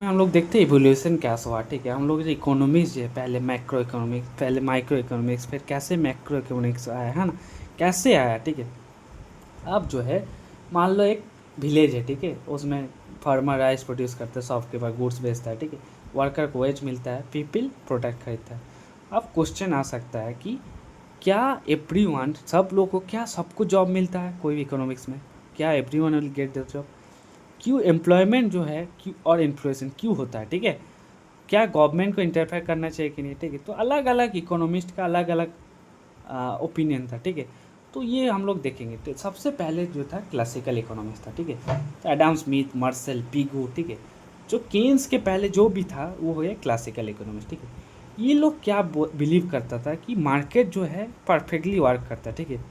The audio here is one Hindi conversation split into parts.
हम लोग देखते हैं इवोल्यूशन क्या हुआ। ठीक है, हम लोग जो इकोनॉमिक्स जो है, पहले मैक्रो इकोनॉमिक्स, पहले माइक्रो इकोनॉमिक्स, फिर कैसे मैक्रो इकोनॉमिक्स आया है ना, कैसे आया। ठीक है, अब जो है मान लो एक विलेज है। ठीक है, उसमें फार्मर राइस प्रोड्यूस करता है, शॉपकीपर गुड्स बेचता है। ठीक है, वर्कर को वेज मिलता है, पीपल प्रोडक्ट खरीदता है। अब क्वेश्चन आ सकता है कि क्या एवरीवन, सब लोग को, क्या सबको जॉब मिलता है कोई भी इकोनॉमिक्स में? क्या everyone will get the job? क्यों एम्प्लॉयमेंट जो है क्यों और इन्फ्लुएंस क्यों होता है? ठीक है, क्या गवर्नमेंट को इंटरफेयर करना चाहिए कि नहीं? ठीक है, तो अलग अलग इकोनॉमिस्ट का अलग अलग ओपिनियन था। ठीक है, तो ये हम लोग देखेंगे। तो सबसे पहले जो था क्लासिकल इकोनॉमिक्स था। ठीक है, तो एडम स्मिथ, मार्शल, पिगो। ठीक है, जो केन्स के पहले जो भी था वो है क्लासिकल इकोनॉमिक्स। ठीक है, ये लोग क्या बिलीव करता था कि मार्केट जो है परफेक्टली वर्क करता है। ठीक है,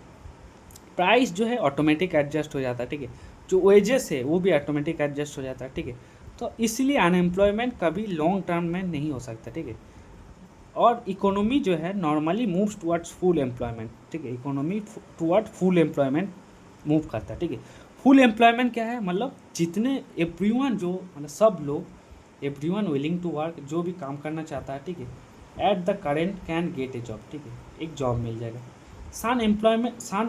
प्राइस जो है ऑटोमेटिक एडजस्ट हो जाता है। ठीक है, जो वेजेस है वो भी ऑटोमेटिक एडजस्ट हो जाता है। ठीक है, तो इसलिए अनएम्प्लॉयमेंट कभी लॉन्ग टर्म में नहीं हो सकता। ठीक है, और इकोनॉमी जो है normally moves towards full employment. ठीक है, economy toward full employment move करता है। ठीक है, फुल एम्प्लॉयमेंट क्या है? मतलब जितने एवरीवन, जो मतलब सब लोग, एवरीवन विलिंग टू वर्क, जो भी काम करना चाहता है। ठीक है, at the current can get A job. ठीक है, एक जॉब मिल जाएगा। सन एम्प्लॉयमेंट, सन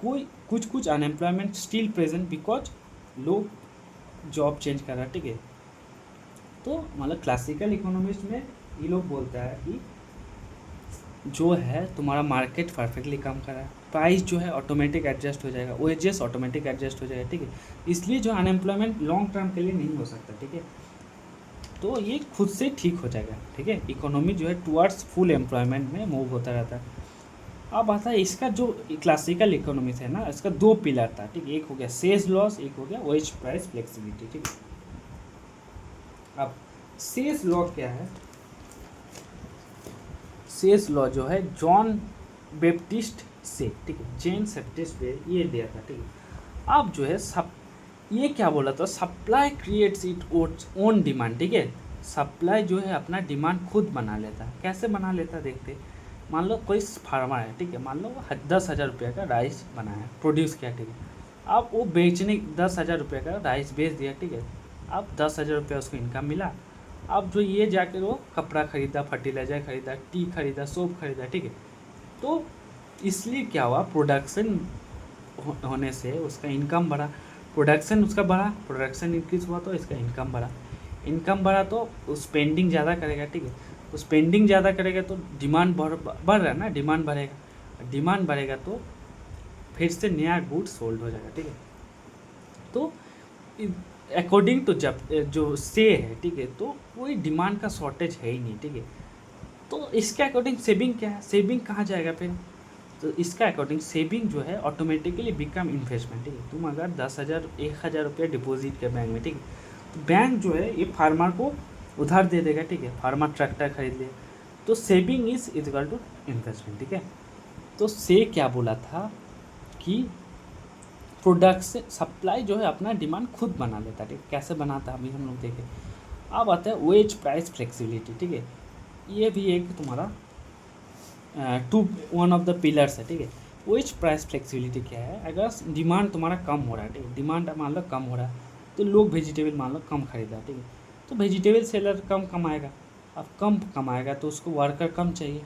कोई कुछ कुछ अनएम्प्लॉयमेंट स्टिल प्रेजेंट बिकॉज लोग जॉब चेंज कर रहा है। ठीक है, तो मतलब क्लासिकल इकोनॉमिक्स में ये लोग बोलता है कि जो है तुम्हारा मार्केट परफेक्टली काम कर रहा है, प्राइस जो है ऑटोमेटिक एडजस्ट हो जाएगा, वेजेस ऑटोमेटिक एडजस्ट हो जाएगा। ठीक है, इसलिए जो अनएम्प्लॉयमेंट लॉन्ग टर्म के लिए नहीं हो सकता। ठीक है, तो ये खुद से ठीक हो जाएगा। ठीक है, इकोनॉमी जो है टुवर्ड्स फुल एम्प्लॉयमेंट में मूव होता रहता है। अब आता है इसका जो क्लासिकल इकोनॉमिक्स है ना, इसका दो पिलर था। ठीक है, एक हो गया सेल्स लॉस, एक हो गया वेज प्राइस फ्लेक्सिबिलिटी। ठीक है, अब सेल्स लॉ क्या है? सेल्स लॉ जो है जॉन बेप्टिस्ट से, ठीक है, जेन सेप्टिस्ट पे ये दिया था। ठीक है, अब जो है सब ये क्या बोला था? Supply creates it own demand. ठीक है, सप्लाई जो है अपना डिमांड खुद बना लेता है। कैसे बना लेता है देखते। मान लो कोई फार्मर है। ठीक है, मान लो 10,000 रुपये का राइस बनाया, प्रोड्यूस किया। ठीक है, अब वो बेचने 10,000 रुपये का राइस बेच दिया। ठीक है, अब 10,000 रुपये उसको इनकम मिला। अब जो ये जाकर वो कपड़ा खरीदा, फर्टिलाइजर खरीदा, टी खरीदा, सोप खरीदा। ठीक है, तो इसलिए क्या हुआ, प्रोडक्शन होने से उसका इनकम बढ़ा, प्रोडक्शन उसका बढ़ा, प्रोडक्शन इंक्रीज हुआ तो इसका इनकम बढ़ा, इनकम बढ़ा तो स्पेंडिंग ज़्यादा करेगा। ठीक है, तो स्पेंडिंग ज़्यादा करेगा तो डिमांड बढ़ रहा है ना, डिमांड बढ़ेगा, डिमांड बढ़ेगा तो फिर से नया गुड्स सोल्ड हो जाएगा। ठीक है, तो अकॉर्डिंग टू जब जो से है। ठीक है, तो कोई डिमांड का शॉर्टेज है ही नहीं। ठीक है, तो इसके अकॉर्डिंग सेविंग क्या है? सेविंग कहाँ जाएगा फिर? तो इसका अकॉर्डिंग सेविंग जो है ऑटोमेटिकली बिकम इन्वेस्टमेंट। ठीक है, तुम अगर 10,000 1,000 रुपया डिपॉजिट किया बैंक में। ठीक है, तो बैंक जो है ये फार्मर को उधार दे देगा। ठीक है, फार्मर ट्रैक्टर खरीद ले, तो saving is equal to investment. ठीक है, तो से क्या बोला था कि प्रोडक्ट से सप्लाई जो है अपना डिमांड खुद बना लेता है। ठीक है, कैसे बनाता है अभी हम लोग देखें। अब आता है वेज प्राइस फ्लेक्सिबिलिटी। ठीक है, ये भी एक तुम्हारा वन ऑफ द पिलर्स है। ठीक है, वेज प्राइस फ्लेक्सिबिलिटी क्या है? अगर डिमांड तुम्हारा कम हो रहा है, ठीक है, डिमांड मान लो कम हो रहा है, तो लोग वेजिटेबल मान लो कम खरीदा। ठीक है, तो वेजिटेबल सेलर कम कमाएगा। अब कम कमाएगा तो उसको वर्कर कम चाहिए।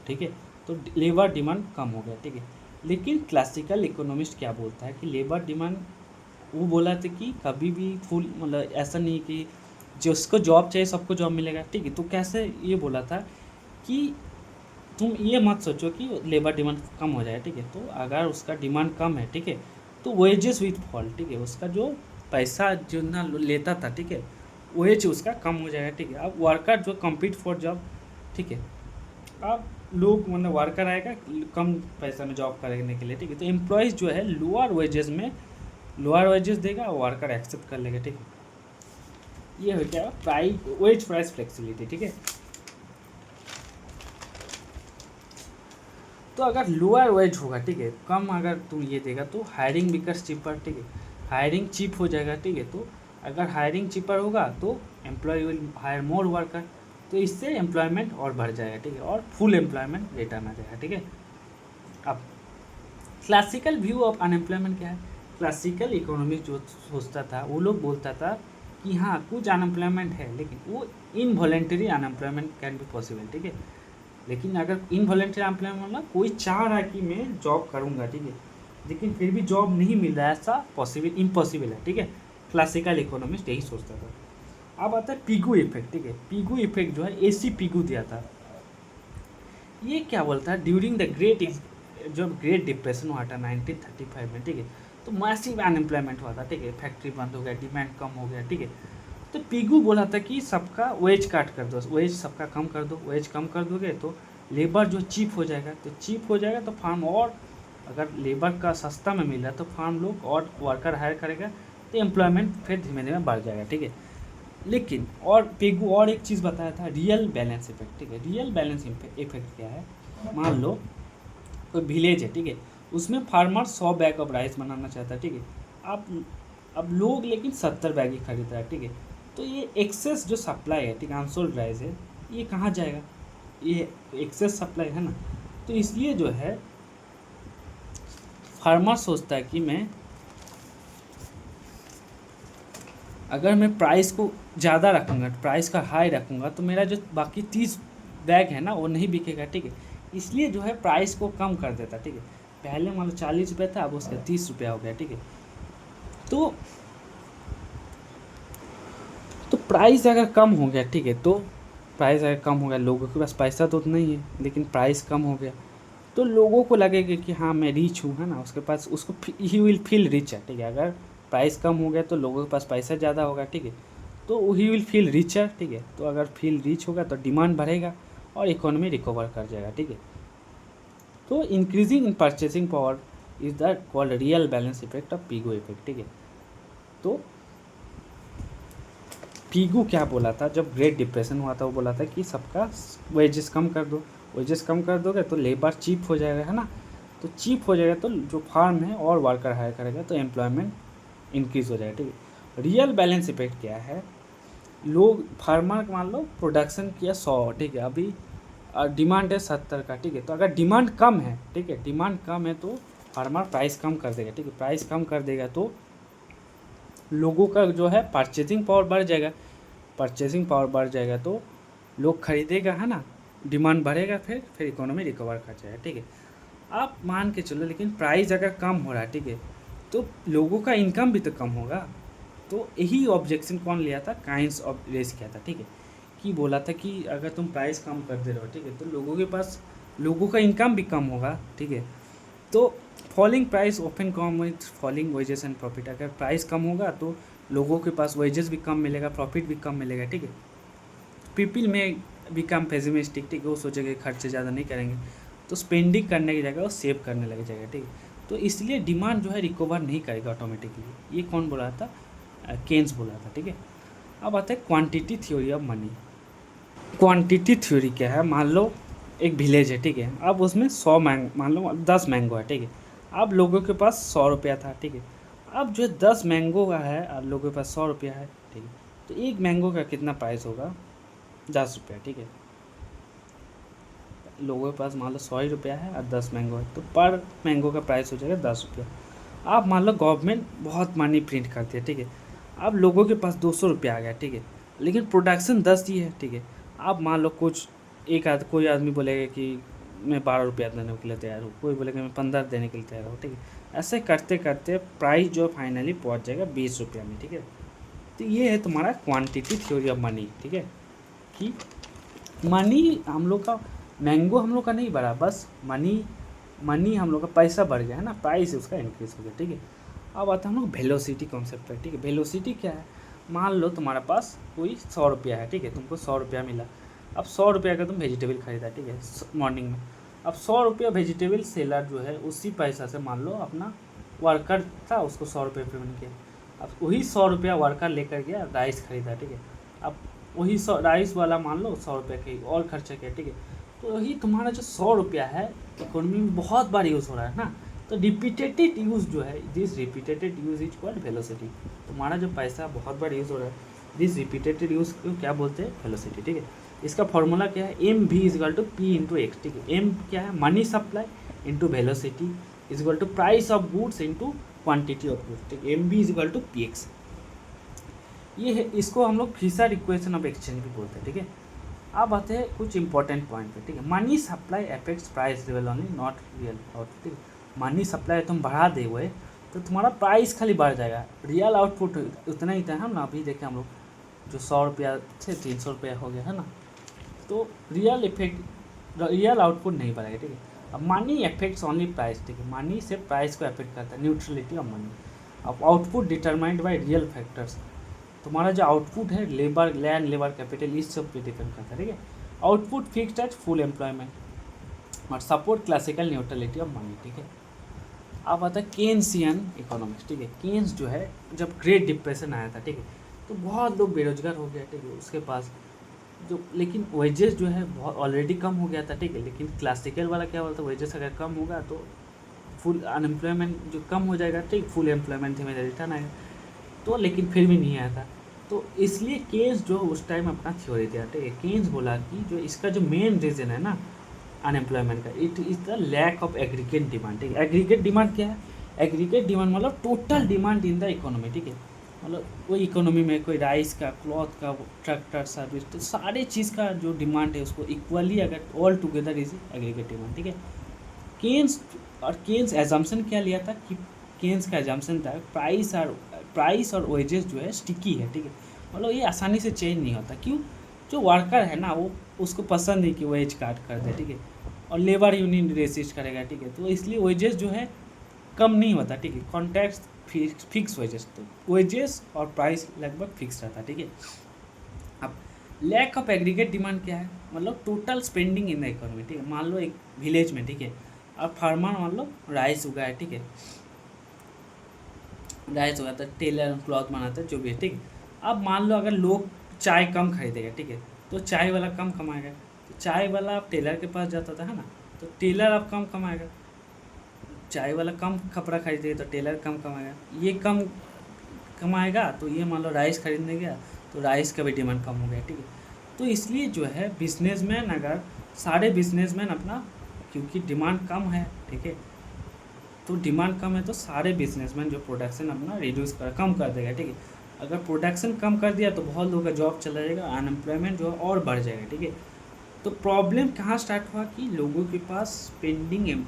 ठीक है, तो लेबर डिमांड कम हो गया। ठीक है, लेकिन क्लासिकल इकोनॉमिस्ट क्या बोलता है कि लेबर डिमांड, वो बोला था कि कभी भी फुल, मतलब ऐसा नहीं कि जिसको जॉब चाहिए सबको जॉब मिलेगा। ठीक है, तो कैसे ये बोला था कि तुम ये मत सोचो कि लेबर डिमांड कम हो जाए। ठीक है, तो अगर उसका डिमांड कम है, ठीक है, तो वेजेस विथ फॉल। ठीक है, उसका जो पैसा जो ना लेता था, ठीक है, वेज उसका कम हो जाएगा। ठीक है, अब वर्कर जो कम्पीट फॉर जॉब, ठीक है, अब लोग मतलब वर्कर आएगा कम पैसा में जॉब करने के लिए। ठीक है, तो एम्प्लॉयज़ जो है लोअर वेजेस में लोअर वेजेस देगा, वर्कर एक्सेप्ट कर लेगा। ठीक है, ये हो गया वेज प्राइस फ्लेक्सिबिलिटी। ठीक है, तो अगर लोअर वेज होगा, ठीक है, कम अगर तुम ये देगा तो हायरिंग बिकस चीपर। ठीक है, हायरिंग चीप हो जाएगा। ठीक है, तो अगर हायरिंग चीपर होगा तो employ will hire more worker, तो इससे एम्प्लॉयमेंट और बढ़ जाएगा। ठीक है, और फुल एम्प्लॉयमेंट रिटर्न आ जाएगा। ठीक है, अब क्लासिकल व्यू ऑफ अनएम्प्लॉयमेंट क्या है? क्लासिकल इकोनॉमिक जो सोचता था वो लोग बोलता था कि हाँ कुछ अनएम्प्लॉयमेंट है, लेकिन वो involuntary unemployment can be possible, ठीक है। लेकिन अगर इनवॉलेंटरी अनएम्प्लॉयमेंट मतलब कोई चाह रहा है कि मैं जॉब करूँगा, ठीक है, लेकिन फिर भी जॉब नहीं मिल रहा है, ऐसा पॉसिबल इम्पॉसिबल है, ठीक है। क्लासिकल इकोनॉमिस्ट यही सोचता था। अब आता है पिगू इफेक्ट, ठीक है। पिगू इफेक्ट जो है एसी पिगू दिया था। ये क्या बोलता है, ड्यूरिंग द जब ग्रेट डिप्रेशन हुआ था 1935 में, ठीक है, तो मैसिव अनएम्प्लॉयमेंट हुआ था, ठीक है, फैक्ट्री बंद हो गया, डिमांड कम हो गया, ठीक है। तो पिगू बोला था कि सबका वेज काट कर दो, वेज सबका कम कर दो, वेज कम कर दोगे तो लेबर जो चीप हो जाएगा, तो चीप हो जाएगा तो फार्म, और अगर लेबर का सस्ता में मिल रहा है तो फार्म लोग और वर्कर हायर करेगा, तो एम्प्लॉयमेंट फिर धीमे धीमे बढ़ जाएगा, ठीक है। लेकिन और पिगू और एक चीज़ बताया था, रियल बैलेंस इफेक्ट, ठीक है। रियल बैलेंस इफेक्ट क्या है, मान लो कोई विलेज है, ठीक है, उसमें फार्मर 100 बैग ऑफ राइस बनाना चाहता है, ठीक है। अब लोग लेकिन 70 बैग ही खरीद रहा है, ठीक है। तो ये एक्सेस जो सप्लाई है, ठीक है, अनसोल्ड राइस है, ये कहाँ जाएगा, ये एक्सेस सप्लाई है ना। तो इसलिए जो है फार्मर सोचता है कि अगर मैं प्राइस को ज़्यादा रखूँगा, प्राइस का हाई रखूँगा, तो मेरा जो बाकी 30 बैग है ना वो नहीं बिकेगा, ठीक है। इसलिए जो है प्राइस को कम कर देता, ठीक है। पहले मान लो 40 रुपये था, अब उसका 30 रुपया हो गया, ठीक है। तो प्राइस अगर कम हो गया, ठीक है, तो प्राइस अगर कम हो गया, लोगों के पास पैसा तो उतना ही है, लेकिन प्राइस कम हो गया, तो लोगों को लगेगा कि हाँ मैं रिच हूँ, है ना, उसके पास, उसको ही विल फील रिच है, ठीक है। अगर प्राइस कम हो गया तो लोगों के पास पैसा ज़्यादा होगा, ठीक है, तो ही विल फील रिचर, ठीक है। तो अगर फील रिच होगा तो डिमांड बढ़ेगा और इकोनॉमी रिकवर कर जाएगा, ठीक है। तो increasing in purchasing power is the called real balance effect of Pigou effect, ठीक है। तो पिगू क्या बोला था जब ग्रेट डिप्रेशन हुआ था, वो बोला था कि सबका वेजेस कम कर दो, वेजेस कम कर दोगे तो लेबर चीप हो जाएगा, है ना। तो चीप हो जाएगा तो जो फार्म है और वर्कर हायर करेगा, तो एम्प्लॉयमेंट इंक्रीज हो जाएगा, ठीक है। रियल बैलेंस इफेक्ट क्या है, लोग फार्मर मान लो प्रोडक्शन किया 100, ठीक है, अभी डिमांड है 70 का, ठीक है। तो अगर डिमांड कम है, ठीक है, डिमांड कम है तो फार्मर प्राइस कम कर देगा, ठीक है। प्राइस कम कर देगा तो लोगों का जो है परचेजिंग पावर बढ़ जाएगा, परचेजिंग पावर बढ़ जाएगा तो लोग खरीदेगा, है ना, डिमांड बढ़ेगा, फिर इकोनॉमी रिकवर कर जाएगा, ठीक है। आप मान के चलो, लेकिन प्राइस अगर कम हो रहा है, ठीक है, तो लोगों का इनकम भी तो कम होगा। तो यही ऑब्जेक्शन कौन लिया था, काइंस ऑफ रेस किया था, ठीक है, कि बोला था कि अगर तुम प्राइस कम कर दे रहे हो, ठीक है, तो लोगों के पास, लोगों का इनकम भी कम होगा, ठीक है। तो falling price open come with falling wages and profit, अगर प्राइस कम होगा तो लोगों के पास वेजेस भी कम मिलेगा, प्रॉफिट भी कम मिलेगा, ठीक है। पीपल में बिकम पेसिमिस्टिक, ठीक है, वो सोचेंगे खर्चे ज़्यादा नहीं करेंगे, तो स्पेंडिंग करने की जगह वो सेव करने लग जाएगा, ठीक है। तो इसलिए डिमांड जो है रिकवर नहीं करेगा ऑटोमेटिकली। ये कौन बोला था, केन्स बोला था, ठीक है। अब आता है quantity theory of money. Quantity theory क्या है, मान लो एक विलेज है, ठीक है, अब उसमें 100 मान लो 10 मैंगो है, ठीक है। अब लोगों के पास 100 रुपया था, ठीक है। अब जो 10 मैंगो का है और लोगों के पास 100 रुपया है, ठीक है, तो एक मैंगो का कितना प्राइस होगा, 10 रुपया, ठीक है। लोगों के पास मान लो 100 ही रुपया है और 10 मैंगो है, तो पर मैंगो का प्राइस हो जाएगा 10 रुपया। अब मान लो गवर्नमेंट बहुत मनी प्रिंट करती है, ठीक है, अब लोगों के पास 200 रुपया आ गया, ठीक है, लेकिन प्रोडक्शन 10 ही है, ठीक है। अब मान लो कोई आदमी बोलेगा कि मैं 12 रुपया देने के लिए तैयार हूँ, कोई बोलेगा मैं 15 देने के लिए तैयार हूँ, ठीक है। ऐसे करते करते प्राइस जो फाइनली पहुँच जाएगा 20 रुपया में, ठीक है। तो ये है तुम्हारा क्वांटिटी थ्योरी ऑफ मनी, ठीक है, कि मनी हम लोग का, मैंगो हम लोग का नहीं बढ़ा, बस मनी हम लोग का पैसा बढ़ गया, है ना, प्राइस उसका इंक्रीज हो गया, ठीक है। अब आता है हम लोग वेलोसिटी कॉन्सेप्ट पर, ठीक है। वेलोसिटी क्या है, मान लो तुम्हारे पास कोई 100 रुपया है, ठीक है, तुमको 100 रुपया मिला। अब 100 रुपया का तुम वेजिटेबल खरीदा, ठीक है, मॉर्निंग में। अब 100 रुपया वेजिटेबल सेलर जो है उसी पैसा से मान लो अपना वर्कर था, उसको 100 रुपये पेमेंट किया। अब वही 100 रुपया वर्कर लेकर गया, राइस खरीदा, ठीक है। अब वही राइस वाला मान लो 100 रुपये का और खर्चा किया, ठीक है। तो वही तुम्हारा जो 100 रुपया है इकोनॉमी में बहुत बार यूज़ हो रहा है ना, तो रिपीटेटेड यूज़ जो है, this repeated use is called velocity. तुम्हारा जो पैसा बहुत बार यूज़ हो रहा है, दिस रिपीटेटेड यूज़ को क्या बोलते हैं, वेलोसिटी, ठीक है। इसका फॉर्मूला क्या है, M V is equal to P into X, ठीक है। एम क्या है, money supply into velocity is equal to price of goods into quantity of goods, ठीक है। M V is equal to P X. ये है, इसको हम लोग फिशर इक्वेशन ऑफ एक्सचेंज भी बोलते हैं, ठीक है। अब आते हैं कुछ इंपॉर्टेंट पॉइंट पे, ठीक है। Money supply affects price level only, not real output, ठीक है। मनी सप्लाई तुम बढ़ा दे हुए तो तुम्हारा प्राइस खाली बढ़ जाएगा, रियल आउटपुट उतना ही था। हम ना अभी देखें हम लोग जो 100 रुपया से 300 रुपया हो गया है ना, तो रियल आउटपुट नहीं बढ़ेगा, ठीक है। अब मनी अफेक्ट्स ओनली प्राइस, ठीक है। मनी से प्राइस को अफेक्ट करता है, न्यूट्रलिटी ऑफ मनी। अब output determined by real factors, तुम्हारा जो आउटपुट है लेबर, लैंड, लेबर कैपिटल, इस सब पे डिपेंड करता है, ठीक है। Output fixed at full employment और support classical neutrality of money, ठीक है। अब आता है केन्सियन इकोनॉमिक्स, ठीक है। केन्स जो है जब ग्रेट डिप्रेशन आया था, ठीक है, तो बहुत लोग बेरोजगार हो गया, ठीक है, उसके पास जो, लेकिन वेजेस जो है बहुत ऑलरेडी कम हो गया था, ठीक है। लेकिन क्लासिकल वाला क्या बोलता है, वेजेस अगर कम होगा तो फुल अनएम्प्लॉयमेंट जो कम हो जाएगा, ठीक, फुल एम्प्लॉयमेंट में रिटर्न आएगा, तो लेकिन फिर भी नहीं आया था। तो इसलिए केन्स जो उस टाइम अपना थ्योरी दिया, ठीक है। केन्स बोला कि जो इसका जो मेन रीज़न है ना अनएम्प्लॉयमेंट का, it is the lack of aggregate demand, ठीक है। एग्रीगेट डिमांड क्या है? एग्रीगेट डिमांड मतलब total demand in the economy, ठीक है। मतलब कोई इकोनॉमी में कोई राइस का, क्लॉथ का, ट्रैक्टर, सर्विस, तो सारे चीज़ का जो डिमांड है उसको इक्वली अगर all together is aggregate demand, ठीक है। केन्स और केन्स एजम्पशन क्या लिया था कि केन्स का एजम्पशन था प्राइस और वेजेस जो है स्टिकी है, ठीक है। मतलब ये आसानी से चेंज नहीं होता, क्यों? जो वर्कर है ना वो उसको पसंद नहीं कि वेज काट कर दे, ठीक है, और लेबर यूनियन रेसिस्ट करेगा, ठीक है। तो इसलिए वेजेस जो है कम नहीं होता, ठीक है। कॉन्ट्रैक्ट फिक्स वेजेस, तो वेजेस और प्राइस लगभग फिक्स रहता है, ठीक है। अब लैक ऑफ एग्रीगेट डिमांड क्या है? मतलब total spending in the economy, ठीक है। मान लो एक विलेज में, ठीक है, अब फार्मर मान लो राइस उगाए, ठीक है, राइस उगाता है, टेलर क्लॉथ बनाता है, जो भी है, ठीक है। अब मान लो अगर लोग चाय कम खरीदेगा, ठीक है, तो चाय वाला कम कमाएगा, तो चाय वाला अब टेलर के पास जाता था, है ना, तो टेलर अब कम कमाएगा। चाय वाला कम कपड़ा खरीदेगा तो टेलर कम कमाएगा, ये कम कमाएगा तो ये मान लो राइस खरीदने गया तो राइस का भी डिमांड कम हो गया, ठीक है। तो इसलिए जो है बिजनेसमैन, अगर सारे बिजनेसमैन अपना, क्योंकि डिमांड कम है, ठीक है, तो डिमांड कम है तो सारे बिजनेसमैन जो प्रोडक्शन अपना कम कर देगा, ठीक है। अगर प्रोडक्शन कम कर दिया तो बहुत लोगों का जॉब चला जाएगा, अनएम्प्लॉयमेंट जो है और बढ़ जाएगा, ठीक है। तो प्रॉब्लम कहाँ स्टार्ट हुआ कि लोगों के पास स्पेंडिंग,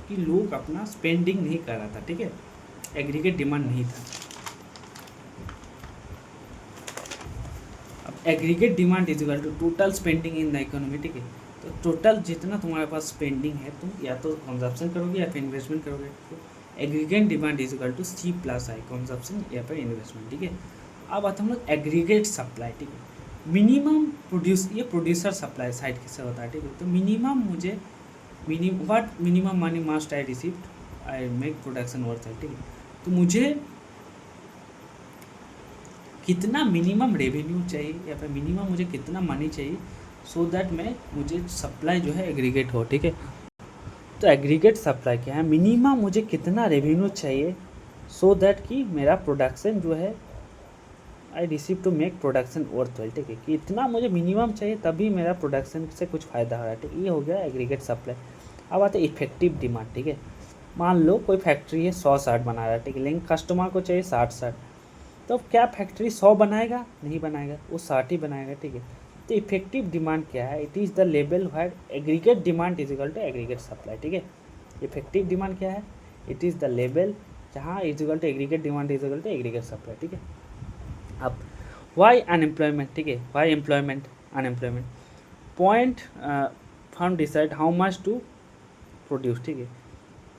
कि लोग अपना स्पेंडिंग नहीं कर रहा था, ठीक है, एग्रीगेट डिमांड नहीं था। अब aggregate demand is equal to total spending in the economy, ठीक है। तो टोटल जितना तुम्हारे पास स्पेंडिंग है, तुम या तो कंजप्शन करोगे या फिर इन्वेस्टमेंट करोगे, तो aggregate demand is equal to C + I, consumption या फिर इन्वेस्टमेंट, ठीक है। अब आता हम लोग एग्रीगेट सप्लाई, ठीक है। मिनिमम ये प्रोड्यूसर सप्लाई साइड से होता है, ठीक है। तो मिनिमम मुझे minimum money must I received, I make production worth है, ठीक है। तो मुझे कितना मिनिमम रेवेन्यू चाहिए या फिर मिनिमम मुझे कितना मनी चाहिए, सो दैट मुझे सप्लाई जो है एग्रीगेट हो, ठीक है। तो एग्रीगेट सप्लाई क्या है? मिनिमम मुझे कितना रेवेन्यू चाहिए सो दैट कि मेरा प्रोडक्शन जो है I receive to make production worthwhile, ठीक है, कि इतना मुझे मिनिमम चाहिए तभी मेरा प्रोडक्शन से कुछ फ़ायदा हो रहा है, ठीक है। ये हो गया एग्रीगेट सप्लाई। अब आते इफेक्टिव डिमांड, ठीक है। मान लो कोई फैक्ट्री है 100 शर्ट बना रहा है, ठीक है, लेकिन कस्टमर को चाहिए 60 शर्ट, तो क्या फैक्ट्री 100 बनाएगा? नहीं बनाएगा, वो 60 ही बनाएगा, ठीक है। तो इफेक्टिव डिमांड क्या है? It is the level where aggregate demand is equal to aggregate supply, ठीक है। इफेक्टिव डिमांड क्या है? इट इज़ द लेवल जहाँ is equal to aggregate demand is equal to aggregate supply, ठीक है। अब वाई अनएम्प्लॉयमेंट, ठीक है, why employment unemployment point firm decide how much to produce, ठीक है।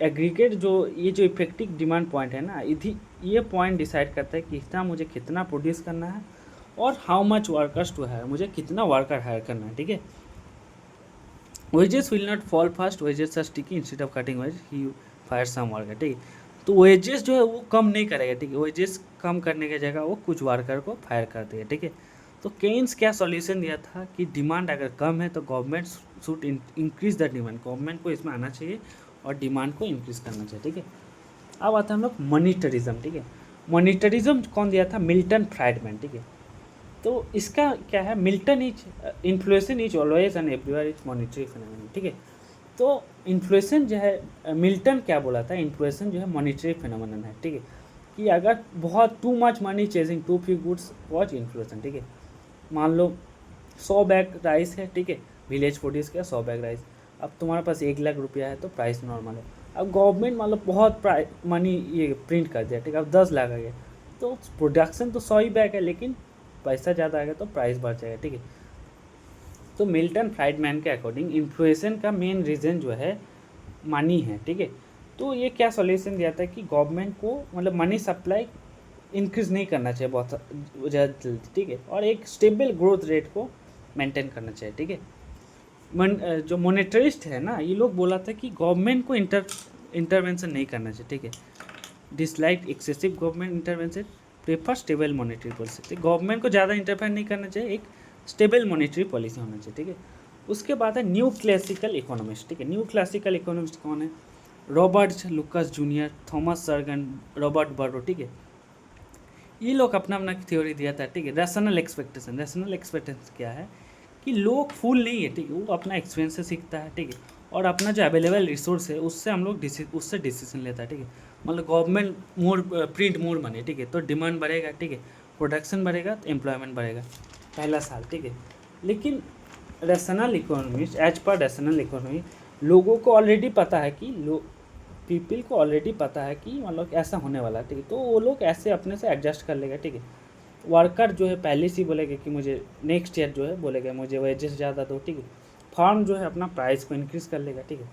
एग्रीगेट ये जो इफेक्टिव डिमांड पॉइंट है ना, ये पॉइंट डिसाइड करता है कि इतना मुझे कितना प्रोड्यूस करना है और how much workers to hire, मुझे कितना वर्कर हायर करना है, ठीक है। Wages will not fall fast, wages are sticky, instead of cutting wage ही फायर सम वर्कर, ठीक है। तो वेजेस जो है वो कम नहीं करेगा, ठीक है, वेजेस कम करने की जगह वो कुछ वर्कर को फायर कर देगा, ठीक है। तो केन्स क्या सॉल्यूशन दिया था कि डिमांड अगर कम है तो government should increase the demand, government को इसमें आना चाहिए और डिमांड को इंक्रीज़ करना चाहिए, ठीक है। अब आता है हम लोग मॉनिटरिज्म, ठीक है। मॉनिटरिज्म कौन दिया था? मिल्टन फ्राइडमैन, ठीक है। तो इसका क्या है? Milton is influence is always and everywhere is monetary phenomenon, ठीक है। तो इन्फ्लुएंस जो है, मिल्टन क्या बोला था? इन्फ्लुएंस जो है मॉनिटरी फिनोमेनन है, ठीक है, कि अगर बहुत too much money chasing too few goods watch inflation, ठीक है। मान लो 100 बैग राइस है, ठीक है, विलेज प्रोड्यूस का 100 बैग राइस, अब तुम्हारे पास 1 लाख रुपया है तो प्राइस नॉर्मल है। अब गवर्नमेंट मान लो बहुत मनी ये प्रिंट कर दिया, ठीक है, अब 10 लाख आ गया, तो प्रोडक्शन तो 100 ही बैग है, लेकिन पैसा ज़्यादा आ गया तो प्राइस बढ़ जाएगा, ठीक है। तो मिल्टन फ्राइडमैन के अकॉर्डिंग इन्फ्लेशन का मेन रीज़न जो है मनी है, ठीक है। तो ये क्या सॉल्यूशन दिया था कि गवर्नमेंट को मतलब मनी सप्लाई इंक्रीज़ नहीं करना चाहिए बहुत ज़्यादा जल्दी, ठीक है, और एक स्टेबल ग्रोथ रेट को मेंटेन करना चाहिए, ठीक है। जो मोनेटरिस्ट है ना, ये लोग बोला था कि गवर्नमेंट को इंटरवेंशन नहीं करना चाहिए, ठीक है। Dislike excessive government intervention, prefer stable monetary policy. Government को ज़्यादा इंटरफेयर नहीं करना चाहिए, एक स्टेबल मॉनेटरी पॉलिसी होना चाहिए, ठीक है। उसके बाद है न्यू क्लासिकल इकोनॉमिस्ट, ठीक है। न्यू क्लासिकल इकोनॉमिस्ट कौन है? Robert Lucas Junior, Thomas Sargent, Robert Barro, ठीक है। ये लोग अपना अपना थ्योरी दिया था, ठीक है। रैशनल एक्सपेक्टेशन क्या है कि लोग फूल नहीं है, ठीक है, वो अपना एक्सपीरियंस से सीखता है, ठीक है, और अपना जो अवेलेबल रिसोर्स है उससे हम लोग उससे डिसीजन लेता है, ठीक है। मतलब गवर्नमेंट मोर प्रिंट मोर बने, ठीक है, तो डिमांड बढ़ेगा, ठीक है, प्रोडक्शन बढ़ेगा तो एम्प्लॉयमेंट बढ़ेगा पहला साल, ठीक है। लेकिन rational economist, as per rational economy, लोगों को ऑलरेडी पता है कि पीपल को ऑलरेडी पता है कि मतलब ऐसा होने वाला है, ठीक है, तो वो लोग ऐसे अपने से एडजस्ट कर लेगा, ठीक है। वर्कर जो है पहले से ही बोलेगा कि मुझे नेक्स्ट ईयर जो है बोलेगा मुझे वेजेस ज़्यादा दो, ठीक है। फार्म जो है अपना प्राइस को इंक्रीज़ कर लेगा, ठीक है।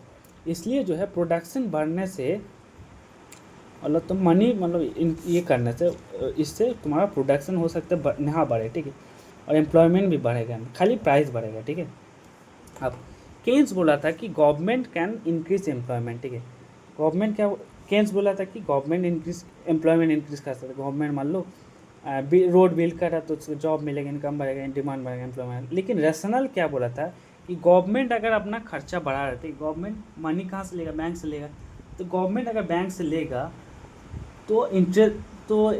इसलिए जो है प्रोडक्शन बढ़ने से मतलब तो मनी मतलब ये करने से इससे तुम्हारा प्रोडक्शन हो सकता है यहाँ बढ़े, ठीक है, और एम्प्लॉयमेंट भी बढ़ेगा, खाली प्राइस बढ़ेगा, ठीक है। अब केन्स बोला था कि गवर्नमेंट कैन इंक्रीज एम्प्लॉयमेंट, ठीक है। गवर्नमेंट क्या, केन्स बोला था कि गवर्नमेंट एम्प्लॉयमेंट इंक्रीज कर सकता है। गवर्नमेंट मान लो रोड बिल्ड कर रहा तो उसको जॉब मिलेगा, इनकम बढ़ेगा, डिमांड बढ़ेगा, एम्प्लॉयमेंट। लेकिन रैशनल क्या बोला था कि गवर्नमेंट अगर अपना खर्चा बढ़ा रहा है, गवर्नमेंट मनी कहाँ से लेगा? बैंक से लेगा। तो गवर्नमेंट अगर बैंक से लेगा तो इंटरेस्ट तो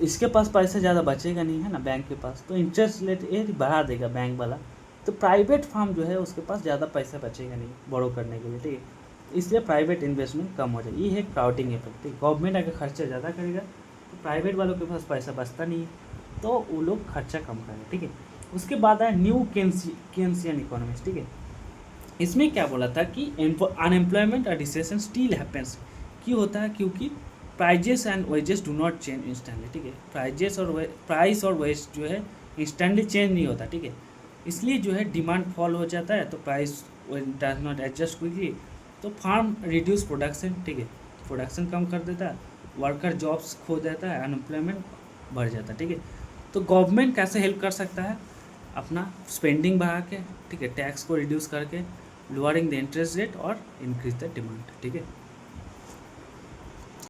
इसके पास पैसा ज़्यादा बचेगा नहीं, है ना, बैंक के पास, तो इंटरेस्ट रेट ये बढ़ा देगा बैंक वाला, तो प्राइवेट फार्म जो है उसके पास ज़्यादा पैसा बचेगा नहीं बोरो करने के लिए, ठीक है। इसलिए प्राइवेट इन्वेस्टमेंट कम हो जाएगी, ये है क्राउडिंग इफेक्ट, ठीक है। गवर्नमेंट अगर खर्चा ज़्यादा करेगा तो प्राइवेट वालों के पास पैसा बचता नहीं है, तो वो लोग खर्चा कम करेंगे, ठीक है। उसके बाद है न्यू केन्सियन इकोनॉमिक्स, ठीक है। इसमें क्या बोला था कि अनएम्प्लॉयमेंट और रिसेशन स्टिल हैपेंस, क्यों होता है? क्योंकि prices and wages do not change instantly, ठीक है। प्राइस और वेज जो है इंस्टेंटली चेंज नहीं होता, ठीक है। इसलिए जो है डिमांड फॉल हो जाता है तो price does not adjust quickly, तो फार्म रिड्यूस प्रोडक्शन, ठीक है, प्रोडक्शन कम कर देता है, वर्कर जॉब्स खो देता है, अनएम्प्लॉयमेंट बढ़ जाता है, ठीक है। तो गवर्नमेंट कैसे हेल्प कर सकता है? अपना स्पेंडिंग बढ़ा के, ठीक है, टैक्स को रिड्यूस करके, लोअरिंग द इंटरेस्ट रेट और इंक्रीज द डिमांड, ठीक है।